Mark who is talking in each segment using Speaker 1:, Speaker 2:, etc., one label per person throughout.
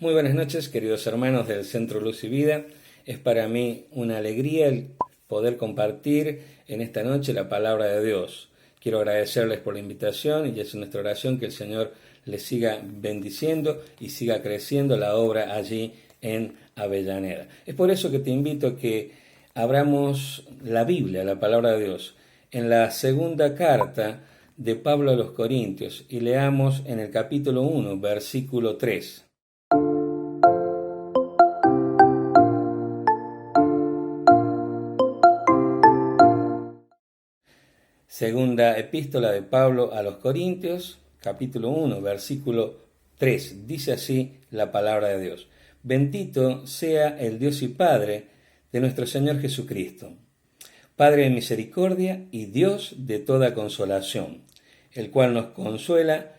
Speaker 1: Muy buenas noches, queridos hermanos del Centro Luz y Vida. Es para mí una alegría el poder compartir en esta noche la palabra de Dios. Quiero agradecerles por la invitación y es nuestra oración que el Señor les siga bendiciendo y siga creciendo la obra allí en Avellaneda. Es por eso que te invito a que abramos la Biblia, la palabra de Dios, en la segunda carta de Pablo a los Corintios y leamos en el capítulo 1, versículo 3. Segunda epístola de Pablo a los Corintios, capítulo 1, versículo 3. Dice así la palabra de Dios. Bendito sea el Dios y Padre de nuestro Señor Jesucristo, Padre de misericordia y Dios de toda consolación, el cual nos consuela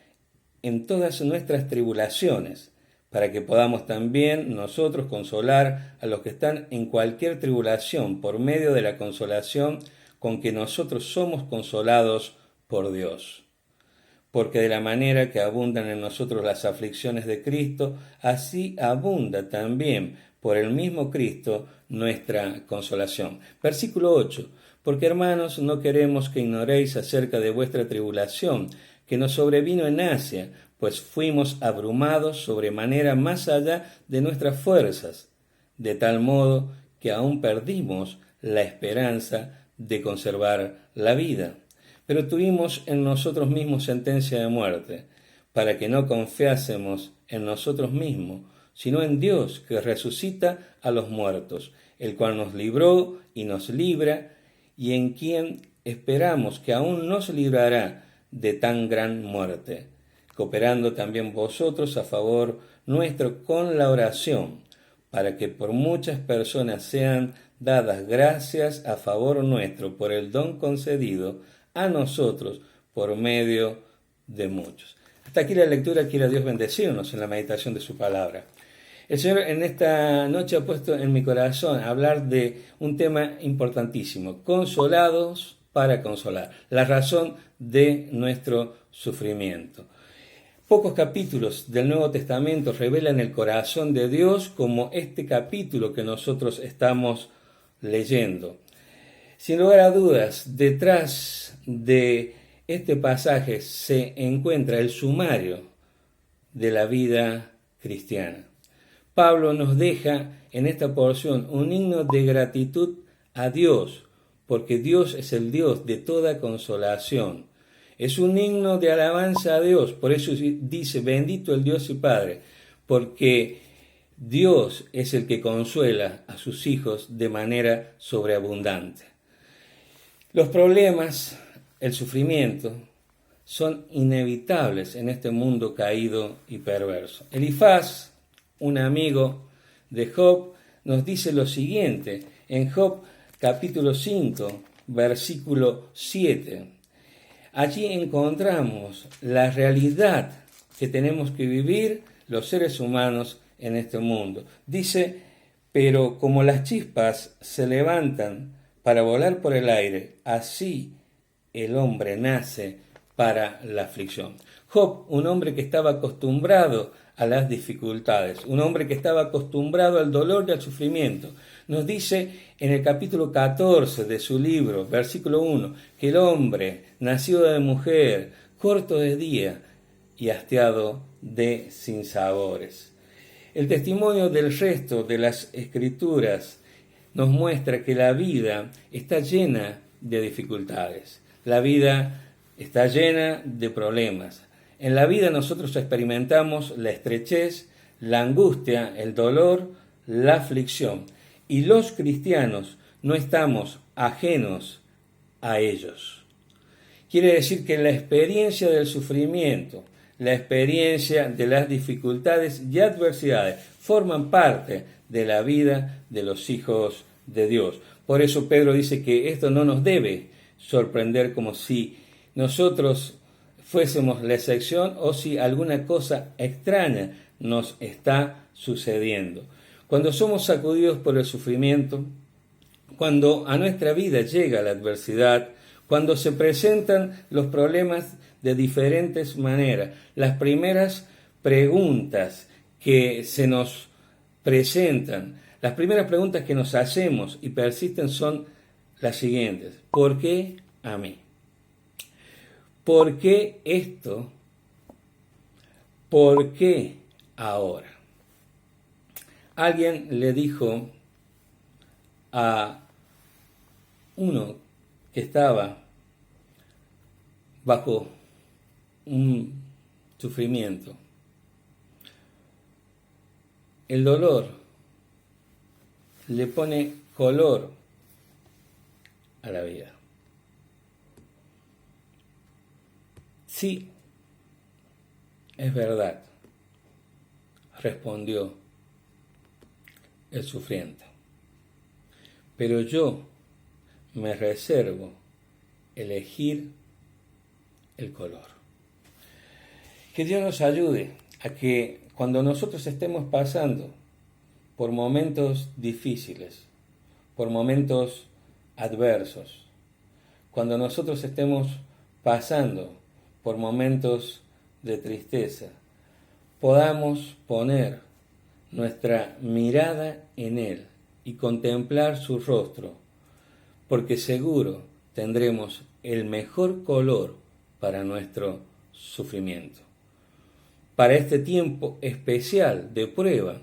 Speaker 1: en todas nuestras tribulaciones, para que podamos también nosotros consolar a los que están en cualquier tribulación por medio de la consolación con que nosotros somos consolados por Dios. Porque de la manera que abundan en nosotros las aflicciones de Cristo, así abunda también por el mismo Cristo nuestra consolación. Versículo 8. Porque hermanos, no queremos que ignoréis acerca de vuestra tribulación, que nos sobrevino en Asia, pues fuimos abrumados sobremanera más allá de nuestras fuerzas, de tal modo que aún perdimos la esperanza de conservar la vida. Pero tuvimos en nosotros mismos sentencia de muerte, para que no confiásemos en nosotros mismos, sino en Dios que resucita a los muertos, el cual nos libró y nos libra, y en quien esperamos que aún nos librará de tan gran muerte, cooperando también vosotros a favor nuestro con la oración, para que por muchas personas sean dadas gracias a favor nuestro por el don concedido a nosotros por medio de muchos. Hasta aquí la lectura. Quiera Dios bendecirnos en la meditación de su palabra. El Señor en esta noche ha puesto en mi corazón hablar de un tema importantísimo: consolados para consolar, la razón de nuestro sufrimiento. Pocos capítulos del Nuevo Testamento revelan el corazón de Dios como este capítulo que nosotros estamos leyendo. Sin lugar a dudas, detrás de este pasaje se encuentra el sumario de la vida cristiana. Pablo nos deja en esta porción un himno de gratitud a Dios, porque Dios es el Dios de toda consolación. Es un himno de alabanza a Dios, por eso dice, bendito el Dios y Padre, porque Dios es el que consuela a sus hijos de manera sobreabundante. Los problemas, el sufrimiento, son inevitables en este mundo caído y perverso. Elifaz, un amigo de Job, nos dice lo siguiente en Job capítulo 5, versículo 7. Allí encontramos la realidad que tenemos que vivir los seres humanos en este mundo. Dice, pero como las chispas se levantan para volar por el aire, así el hombre nace para la aflicción. Job, un hombre que estaba acostumbrado a las dificultades, un hombre que estaba acostumbrado al dolor y al sufrimiento, nos dice en el capítulo 14 de su libro, versículo 1, que el hombre, nacido de mujer, corto de día y hastiado de sinsabores. El testimonio del resto de las Escrituras nos muestra que la vida está llena de dificultades. La vida está llena de problemas. En la vida nosotros experimentamos la estrechez, la angustia, el dolor, la aflicción. Y los cristianos no estamos ajenos a ellos. Quiere decir que la experiencia del sufrimiento, la experiencia de las dificultades y adversidades forman parte de la vida de los hijos de Dios. Por eso Pedro dice que esto no nos debe sorprender como si nosotros fuésemos la excepción o si alguna cosa extraña nos está sucediendo. Cuando somos sacudidos por el sufrimiento, cuando a nuestra vida llega la adversidad, cuando se presentan los problemas de diferentes maneras, las primeras preguntas que se nos presentan, las primeras preguntas que nos hacemos y persisten son las siguientes. ¿Por qué a mí? ¿Por qué esto? ¿Por qué ahora? Alguien le dijo a uno que estaba bajo un sufrimiento: el dolor le pone color a la vida. Sí, es verdad, respondió el sufriente, pero yo me reservo elegir el color. Que Dios nos ayude a que cuando nosotros estemos pasando por momentos difíciles, por momentos adversos, cuando nosotros estemos pasando por momentos de tristeza, podamos poner nuestra mirada en Él y contemplar su rostro, porque seguro tendremos el mejor color para nuestro sufrimiento, para este tiempo especial de prueba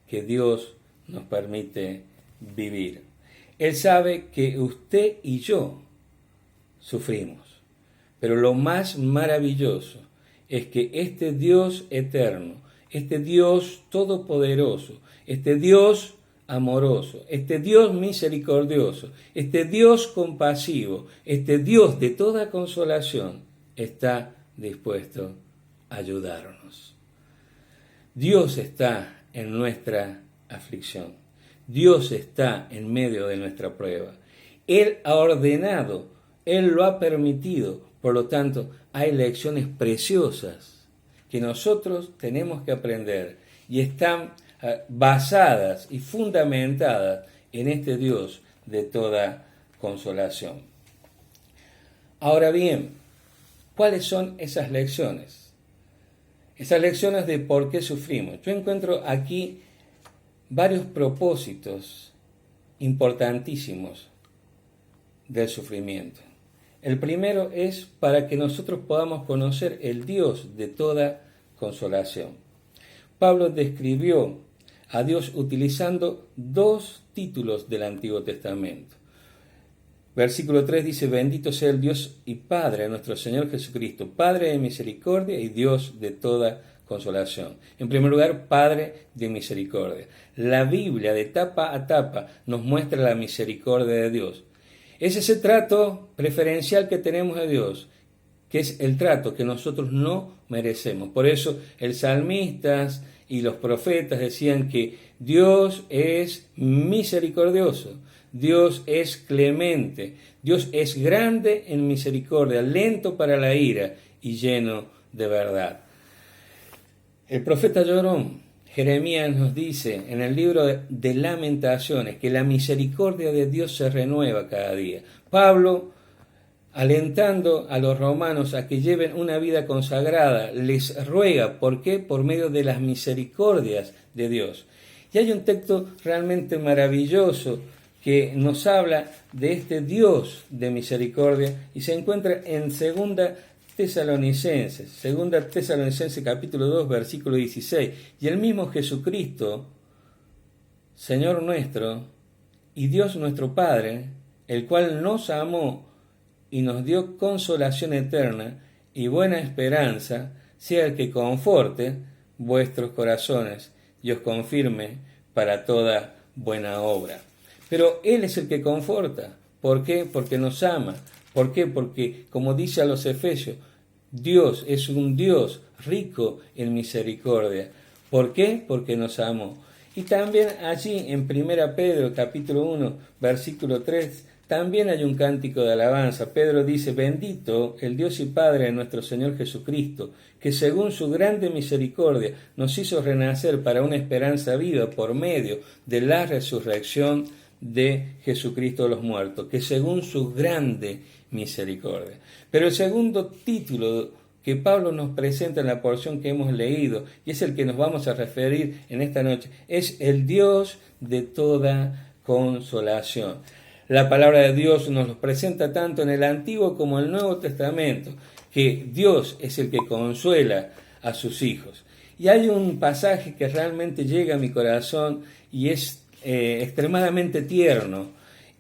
Speaker 1: que Dios nos permite vivir. Él sabe que usted y yo sufrimos, pero lo más maravilloso es que este Dios eterno, este Dios todopoderoso, este Dios amoroso, este Dios misericordioso, este Dios compasivo, este Dios de toda consolación, está dispuesto a ayudarnos. Dios está en nuestra aflicción. Dios está en medio de nuestra prueba. Él ha ordenado, Él lo ha permitido. Por lo tanto, hay lecciones preciosas que nosotros tenemos que aprender y están basadas y fundamentadas en este Dios de toda consolación. Ahora bien, ¿cuáles son esas lecciones? Esas lecciones de por qué sufrimos. Yo encuentro aquí varios propósitos importantísimos del sufrimiento. El primero es para que nosotros podamos conocer el Dios de toda consolación. Pablo describió a Dios utilizando dos títulos del Antiguo Testamento. Versículo 3 dice: bendito sea el Dios y Padre de nuestro Señor Jesucristo, Padre de misericordia y Dios de toda consolación. En primer lugar, Padre de misericordia. La Biblia de tapa a tapa nos muestra la misericordia de Dios. Es ese trato preferencial que tenemos de Dios, que es el trato que nosotros no merecemos. Por eso el salmista y los profetas decían que Dios es misericordioso, Dios es clemente, Dios es grande en misericordia, lento para la ira y lleno de verdad. El profeta llorón, Jeremías, nos dice en el libro de Lamentaciones que la misericordia de Dios se renueva cada día. Pablo, alentando a los romanos a que lleven una vida consagrada, les ruega, ¿por qué? Por medio de las misericordias de Dios. Y hay un texto realmente maravilloso que nos habla de este Dios de misericordia y se encuentra en Segunda Tesalonicenses capítulo 2, versículo 16. Y el mismo Jesucristo, Señor nuestro y Dios nuestro Padre, el cual nos amó y nos dio consolación eterna y buena esperanza, sea el que conforte vuestros corazones y os confirme para toda buena obra. Pero Él es el que conforta. ¿Por qué? Porque nos ama. ¿Por qué? Porque, como dice a los Efesios, Dios es un Dios rico en misericordia. ¿Por qué? Porque nos amó. Y también allí en 1 Pedro capítulo 1, versículo 3, también hay un cántico de alabanza. Pedro dice: bendito el Dios y Padre de nuestro Señor Jesucristo, que según su grande misericordia nos hizo renacer para una esperanza viva por medio de la resurrección de Jesucristo de los muertos, que según su grande misericordia. Pero el segundo título que Pablo nos presenta en la porción que hemos leído, y es el que nos vamos a referir en esta noche, es el Dios de toda consolación. La palabra de Dios nos lo presenta tanto en el Antiguo como en el Nuevo Testamento, que Dios es el que consuela a sus hijos. Y hay un pasaje que realmente llega a mi corazón y es extremadamente tierno,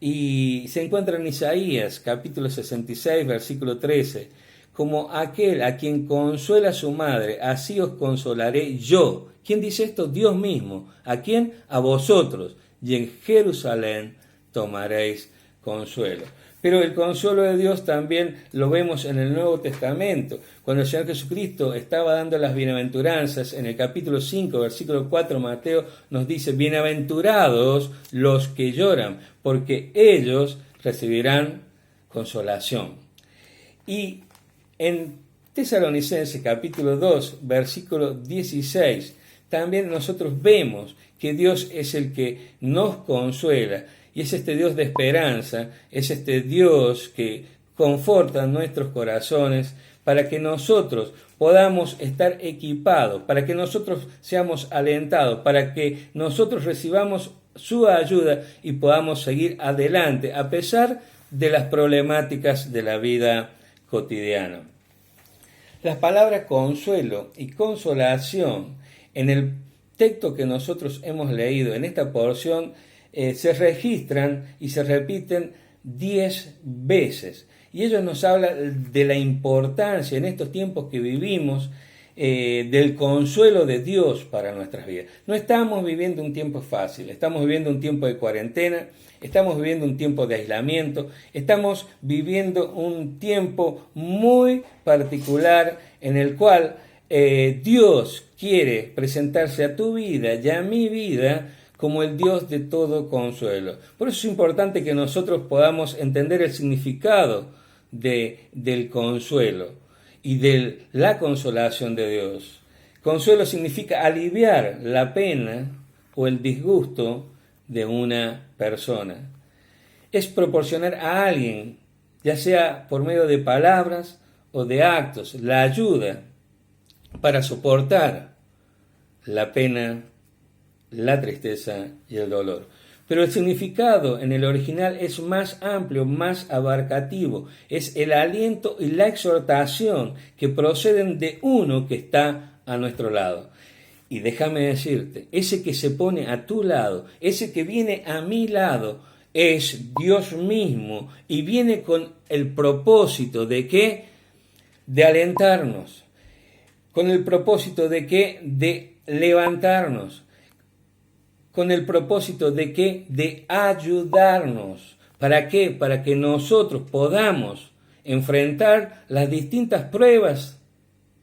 Speaker 1: y se encuentra en Isaías, capítulo 66, versículo 13, como aquel a quien consuela su madre, así os consolaré yo. ¿Quién dice esto? Dios mismo. ¿A quién? A vosotros. Y en Jerusalén tomaréis consuelo. Pero el consuelo de Dios también lo vemos en el Nuevo Testamento. Cuando el Señor Jesucristo estaba dando las bienaventuranzas, en el capítulo 5, versículo 4, Mateo nos dice: bienaventurados los que lloran, porque ellos recibirán consolación. Y en Tesalonicenses capítulo 2, versículo 16, también nosotros vemos que Dios es el que nos consuela, y es este Dios de esperanza, es este Dios que conforta nuestros corazones para que nosotros podamos estar equipados, para que nosotros seamos alentados, para que nosotros recibamos su ayuda y podamos seguir adelante a pesar de las problemáticas de la vida cotidiana. Las palabras consuelo y consolación en el texto que nosotros hemos leído en esta porción se registran y se repiten 10 veces. Y ello nos habla de la importancia en estos tiempos que vivimos del consuelo de Dios para nuestras vidas. No estamos viviendo un tiempo fácil, estamos viviendo un tiempo de cuarentena, estamos viviendo un tiempo de aislamiento, estamos viviendo un tiempo muy particular en el cual Dios quiere presentarse a tu vida y a mi vida como el Dios de todo consuelo. Por eso es importante que nosotros podamos entender el significado del consuelo y de la consolación de Dios. Consuelo significa aliviar la pena o el disgusto de una persona. Es proporcionar a alguien, ya sea por medio de palabras o de actos, la ayuda para soportar la pena, la tristeza y el dolor. Pero el significado en el original es más amplio, más abarcativo. Es el aliento y la exhortación que proceden de uno que está a nuestro lado. Y déjame decirte, ese que se pone a tu lado, ese que viene a mi lado, es Dios mismo y viene con el propósito de ¿qué? De alentarnos, con el propósito de ¿qué? De levantarnos, con el propósito de ¿qué? De ayudarnos. ¿Para qué? Para que nosotros podamos enfrentar las distintas pruebas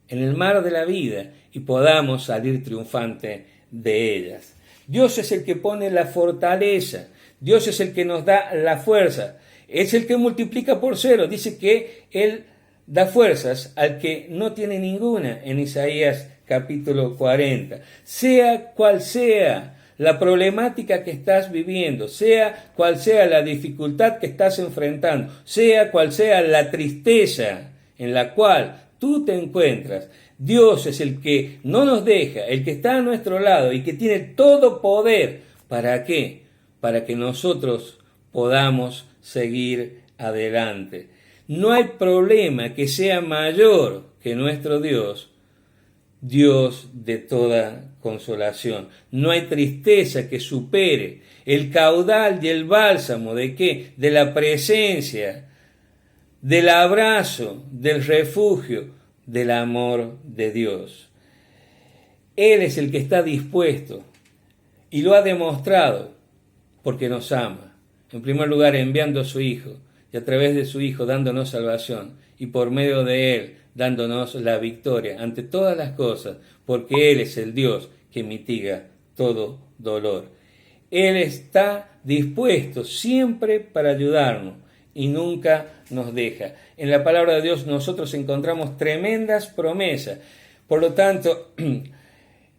Speaker 1: en el mar de la vida y podamos salir triunfante de ellas. Dios es el que pone la fortaleza, Dios es el que nos da la fuerza, es el que multiplica por 0. Dice que Él da fuerzas al que no tiene ninguna en Isaías capítulo 40. Sea cual sea la problemática que estás viviendo, sea cual sea la dificultad que estás enfrentando, sea cual sea la tristeza en la cual tú te encuentras, Dios es el que no nos deja, el que está a nuestro lado y que tiene todo poder. ¿Para qué? Para que nosotros podamos seguir adelante. No hay problema que sea mayor que nuestro Dios, Dios de toda consolación. No hay tristeza que supere el caudal y el bálsamo de ¿qué? De la presencia, del abrazo, del refugio, del amor de Dios. Él es el que está dispuesto y lo ha demostrado porque nos ama. En primer lugar, enviando a su Hijo y a través de su Hijo dándonos salvación y por medio de Él dándonos la victoria ante todas las cosas, porque Él es el Dios que mitiga todo dolor. Él está dispuesto siempre para ayudarnos y nunca nos deja. En la palabra de Dios nosotros encontramos tremendas promesas. Por lo tanto,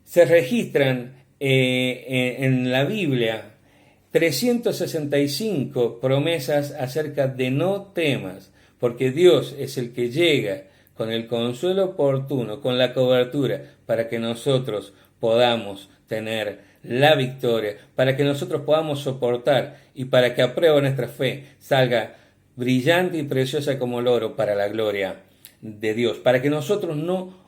Speaker 1: se registran en la Biblia 365 promesas acerca de no temas, porque Dios es el que llega con el consuelo oportuno, con la cobertura, para que nosotros podamos tener la victoria, para que nosotros podamos soportar y para que a prueba de nuestra fe salga brillante y preciosa como el oro para la gloria de Dios, para que nosotros no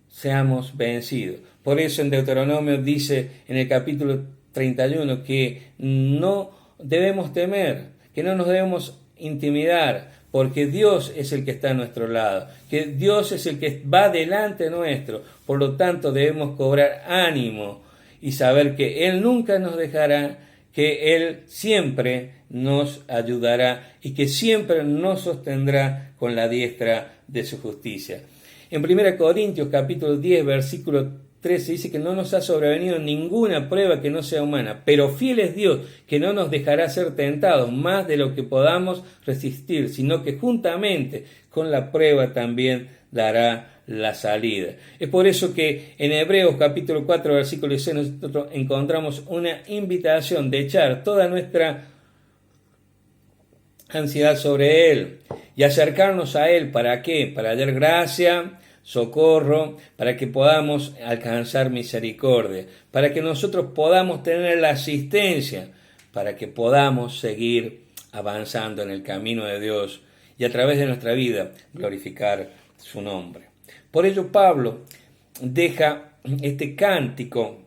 Speaker 1: seamos vencidos. Por eso en Deuteronomio dice en el capítulo 31 que no debemos temer, que no nos debemos intimidar, porque Dios es el que está a nuestro lado, que Dios es el que va delante nuestro. Por lo tanto debemos cobrar ánimo y saber que Él nunca nos dejará, que Él siempre nos ayudará y que siempre nos sostendrá con la diestra de su justicia. En 1 Corintios capítulo 10 versículo 13 dice que no nos ha sobrevenido ninguna prueba que no sea humana, pero fiel es Dios, que no nos dejará ser tentados más de lo que podamos resistir, sino que juntamente con la prueba también dará la salida. Es por eso que en Hebreos capítulo 4 versículo 6 nosotros encontramos una invitación de echar toda nuestra ansiedad sobre Él y acercarnos a Él. ¿Para qué? Para hallar gracia, socorro, para que podamos alcanzar misericordia, para que nosotros podamos tener la asistencia, para que podamos seguir avanzando en el camino de Dios y a través de nuestra vida glorificar su nombre. Por ello Pablo deja este cántico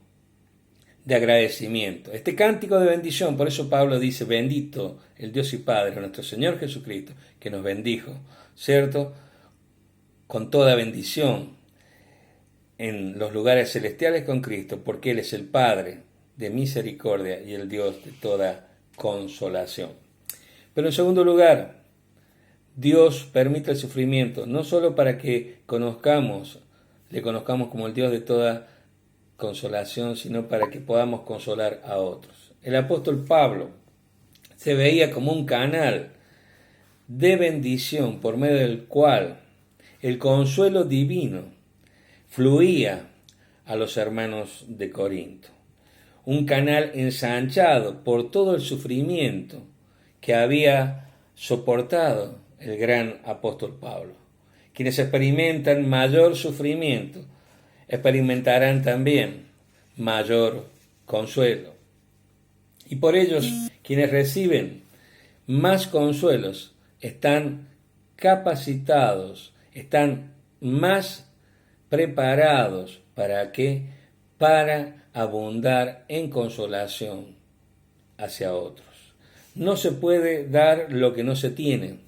Speaker 1: de agradecimiento, este cántico de bendición. Por eso Pablo dice: bendito el Dios y Padre, nuestro Señor Jesucristo, que nos bendijo, ¿cierto?, con toda bendición en los lugares celestiales con Cristo, porque Él es el Padre de misericordia y el Dios de toda consolación. Pero en segundo lugar, Dios permite el sufrimiento, no solo para que le conozcamos como el Dios de toda consolación, sino para que podamos consolar a otros. El apóstol Pablo se veía como un canal de bendición por medio del cual el consuelo divino fluía a los hermanos de Corinto. Un canal ensanchado por todo el sufrimiento que había soportado el gran apóstol Pablo. Quienes experimentan mayor sufrimiento experimentarán también mayor consuelo. Y por ellos, quienes reciben más consuelos están capacitados, están más preparados. ¿Para qué? Para abundar en consolación hacia otros. No se puede dar lo que no se tiene.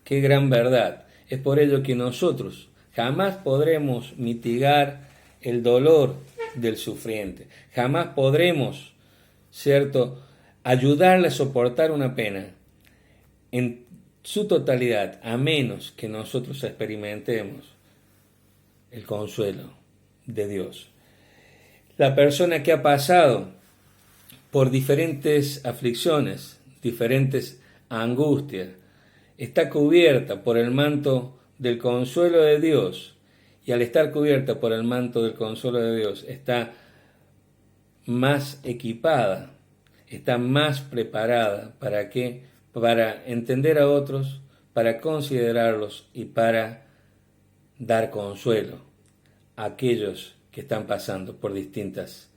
Speaker 1: Qué gran verdad. Es por ello que nosotros jamás podremos mitigar el dolor del sufriente. Jamás podremos, ¿cierto?, ayudarle a soportar una pena en su totalidad, a menos que nosotros experimentemos el consuelo de Dios. La persona que ha pasado por diferentes aflicciones, diferentes angustias, está cubierta por el manto del consuelo de Dios, y al estar cubierta por el manto del consuelo de Dios, está más equipada, está más preparada. ¿Para qué? Para entender a otros, para considerarlos y para dar consuelo a aquellos que están pasando por distintas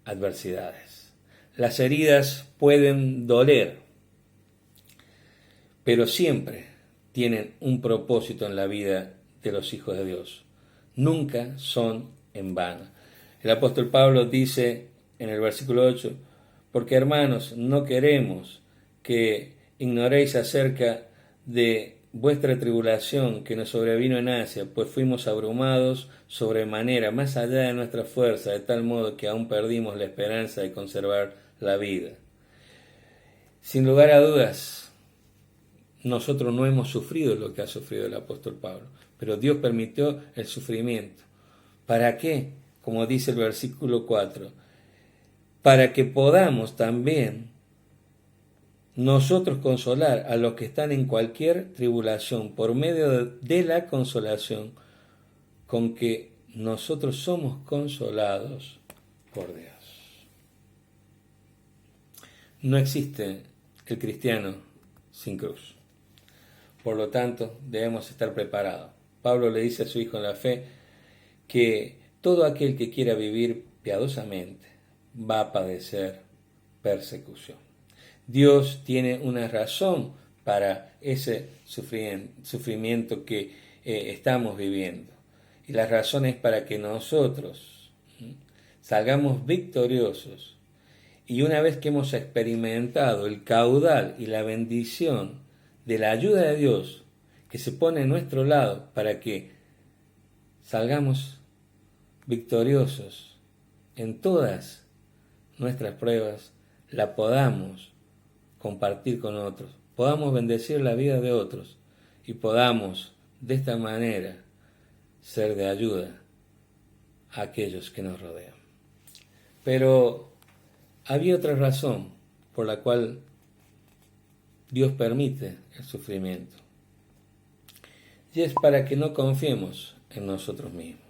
Speaker 1: adversidades. Las heridas pueden doler, pero siempre tienen un propósito en la vida de los hijos de Dios. Nunca son en vano. El apóstol Pablo dice en el versículo 8: porque hermanos, no queremos que ignoréis acerca de vuestra tribulación que nos sobrevino en Asia, pues fuimos abrumados sobremanera, más allá de nuestra fuerza, de tal modo que aún perdimos la esperanza de conservar la vida. Sin lugar a dudas, nosotros no hemos sufrido lo que ha sufrido el apóstol Pablo, pero Dios permitió el sufrimiento. ¿Para qué? Como dice el versículo 4, para que podamos también nosotros consolar a los que están en cualquier tribulación por medio de la consolación con que nosotros somos consolados por Dios. No existe el cristiano sin cruz. Por lo tanto, debemos estar preparados Pablo le dice a su hijo en la fe que todo aquel que quiera vivir piadosamente va a padecer persecución. Dios tiene una razón para ese sufrimiento que estamos viviendo. Y la razón es para que nosotros salgamos victoriosos. Y una vez que hemos experimentado el caudal y la bendición de la ayuda de Dios que se pone a nuestro lado para que salgamos victoriosos en todas nuestras pruebas, la podamos compartir con otros, podamos bendecir la vida de otros y podamos de esta manera ser de ayuda a aquellos que nos rodean. Pero había otra razón por la cual Dios permite el sufrimiento, y es para que no confiemos en nosotros mismos.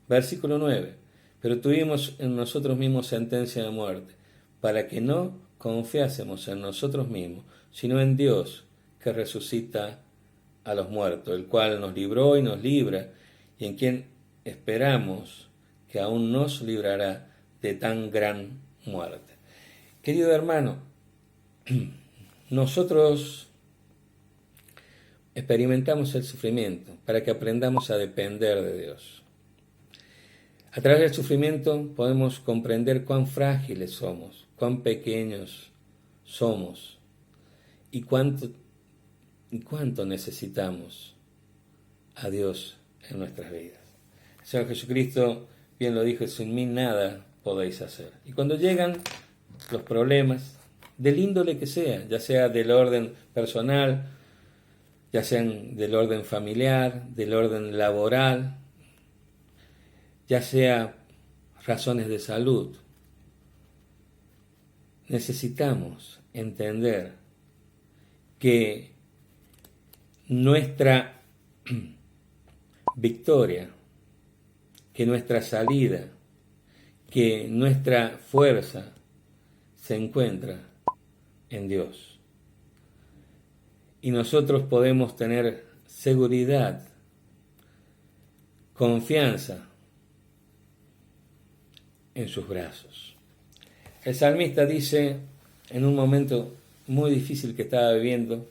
Speaker 1: Versículo 9. Pero tuvimos en nosotros mismos sentencia de muerte, para que no confiásemos en nosotros mismos, sino en Dios que resucita a los muertos, el cual nos libró y nos libra, y en quien esperamos que aún nos librará de tan gran muerte. Querido hermano, nosotros experimentamos el sufrimiento para que aprendamos a depender de Dios. A través del sufrimiento podemos comprender cuán frágiles somos, cuán pequeños somos y cuánto necesitamos a Dios en nuestras vidas. El Señor Jesucristo bien lo dijo: sin mí nada podéis hacer. Y cuando llegan los problemas, del índole que sea, ya sea del orden personal, ya sean del orden familiar, del orden laboral, ya sea razones de salud, necesitamos entender que nuestra victoria, que nuestra salida, que nuestra fuerza se encuentra en Dios. Y nosotros podemos tener seguridad, confianza en sus brazos. El salmista dice, en un momento muy difícil que estaba viviendo: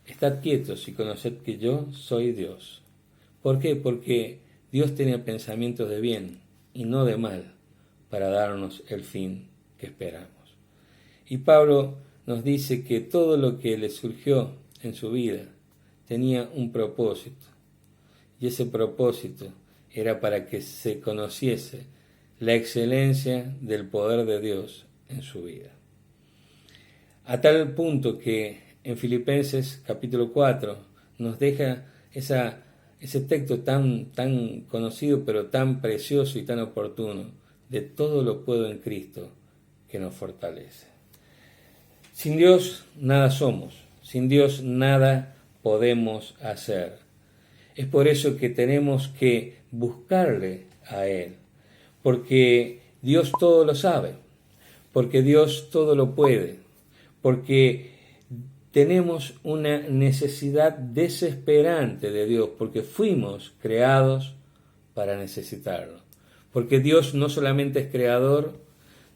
Speaker 1: estad quietos y conoced que yo soy Dios. ¿Por qué? Porque Dios tiene pensamientos de bien y no de mal para darnos el fin que esperamos. Y Pablo nos dice que todo lo que le surgió en su vida tenía un propósito, y ese propósito era para que se conociese la excelencia del poder de Dios en su vida. A tal punto que en Filipenses capítulo 4 nos deja ese texto tan conocido, pero tan precioso y tan oportuno: de todo lo puedo en Cristo que nos fortalece. Sin Dios nada somos, sin Dios nada podemos hacer. Es por eso que tenemos que buscarle a Él, porque Dios todo lo sabe, porque Dios todo lo puede, porque tenemos una necesidad desesperante de Dios, porque fuimos creados para necesitarlo. Porque Dios no solamente es creador,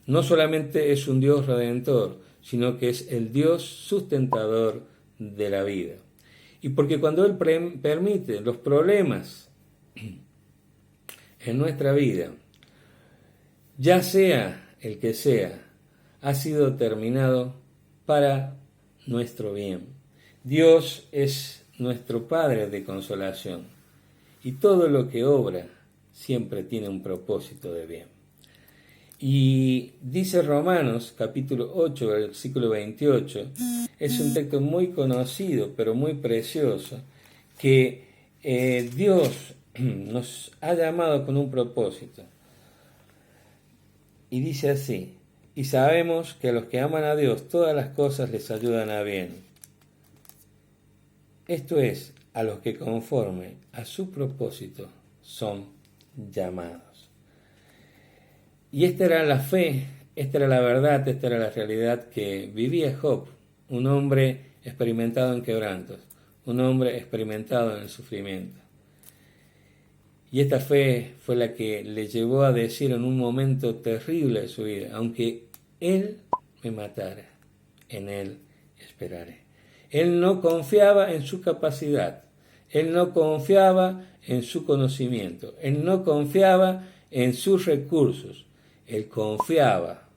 Speaker 1: no solamente es un Dios redentor, sino que es el Dios sustentador de la vida. Y porque cuando Él permite los problemas en nuestra vida, ya sea el que sea, ha sido terminado para nuestro bien. Dios es nuestro Padre de consolación, y todo lo que obra siempre tiene un propósito de bien. Y dice Romanos capítulo 8, versículo 28, es un texto muy conocido, pero muy precioso, que Dios nos ha llamado con un propósito. Y dice así: y sabemos que a los que aman a Dios todas las cosas les ayudan a bien. Esto es, a los que conforme a su propósito son llamados. Y esta era la fe, esta era la verdad, esta era la realidad que vivía Job, un hombre experimentado en quebrantos, un hombre experimentado en el sufrimiento. Y esta fe fue la que le llevó a decir en un momento terrible de su vida: aunque Él me matara, en Él esperaré. Él no confiaba en su capacidad, él no confiaba en su conocimiento, él no confiaba en sus recursos, él confiaba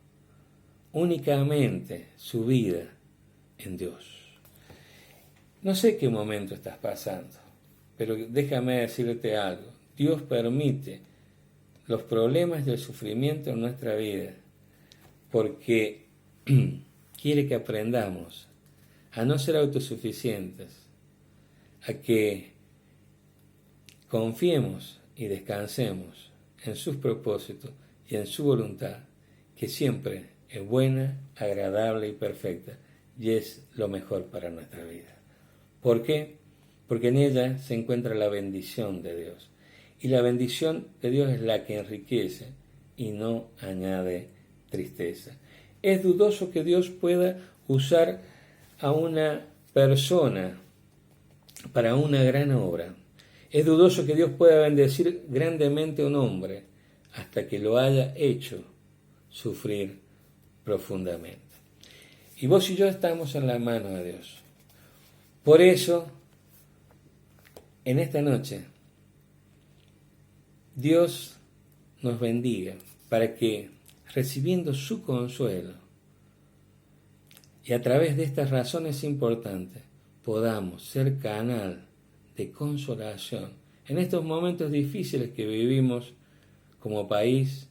Speaker 1: únicamente su vida en Dios. No sé qué momento estás pasando, pero déjame decirte algo. Dios permite los problemas y el sufrimiento en nuestra vida porque quiere que aprendamos a no ser autosuficientes, a que confiemos y descansemos en sus propósitos y en su voluntad, que siempre es buena, agradable y perfecta, y es lo mejor para nuestra vida. ¿Por qué? Porque en ella se encuentra la bendición de Dios. Y la bendición de Dios es la que enriquece y no añade tristeza. Es dudoso que Dios pueda usar a una persona para una gran obra. Es dudoso que Dios pueda bendecir grandemente a un hombre hasta que lo haya hecho sufrir profundamente. Y vos y yo estamos en la mano de Dios. Por eso, en esta noche, Dios nos bendiga para que, recibiendo su consuelo, y a través de estas razones importantes, podamos ser canal de consolación en estos momentos difíciles que vivimos como país,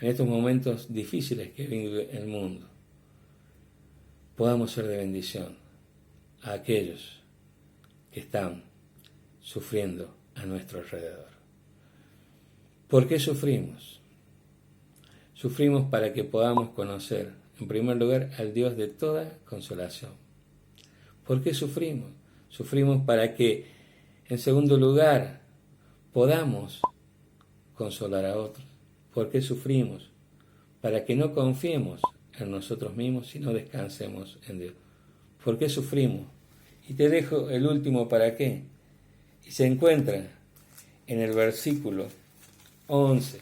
Speaker 1: en estos momentos difíciles que vive el mundo. Podamos ser de bendición a aquellos que están sufriendo a nuestro alrededor. ¿Por qué sufrimos? Sufrimos para que podamos conocer, en primer lugar, al Dios de toda consolación. ¿Por qué sufrimos? Sufrimos para que, en segundo lugar, podamos consolar a otros. ¿Por qué sufrimos? Para que no confiemos en nosotros mismos, sino descansemos en Dios. ¿Por qué sufrimos? Y te dejo el último para qué. Y se encuentra en el versículo 11.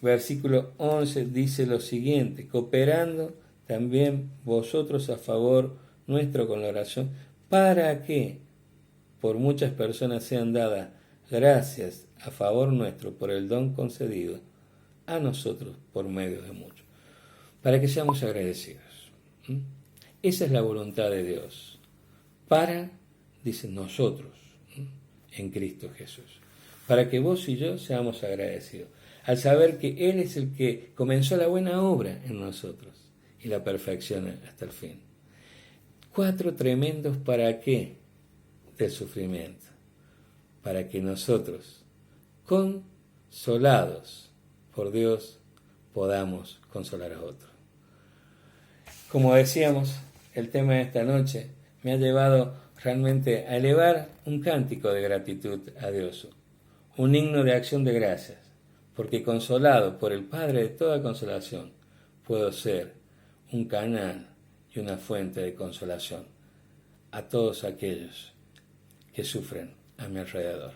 Speaker 1: Versículo 11 dice lo siguiente: cooperando también vosotros a favor nuestro con la oración, para que por muchas personas sean dadas gracias a favor nuestro por el don concedido a nosotros por medio de muchos, para que seamos agradecidos. Esa es la voluntad de Dios, para, dice, nosotros, en Cristo Jesús, para que vos y yo seamos agradecidos, al saber que Él es el que comenzó la buena obra en nosotros y la perfecciona hasta el fin. 4 tremendos para qué del sufrimiento, para que nosotros, consolados por Dios, podamos consolar a otros. Como decíamos, el tema de esta noche me ha llevado realmente a elevar un cántico de gratitud a Dios, un himno de acción de gracias, porque consolado por el Padre de toda consolación, puedo ser un canal y una fuente de consolación a todos aquellos que sufren a mi alrededor.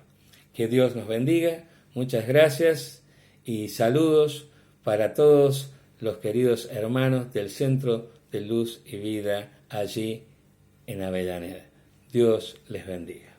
Speaker 1: Que Dios nos bendiga, muchas gracias y saludos para todos los queridos hermanos del Centro de Luz y Vida allí en Avellaneda. Dios les bendiga.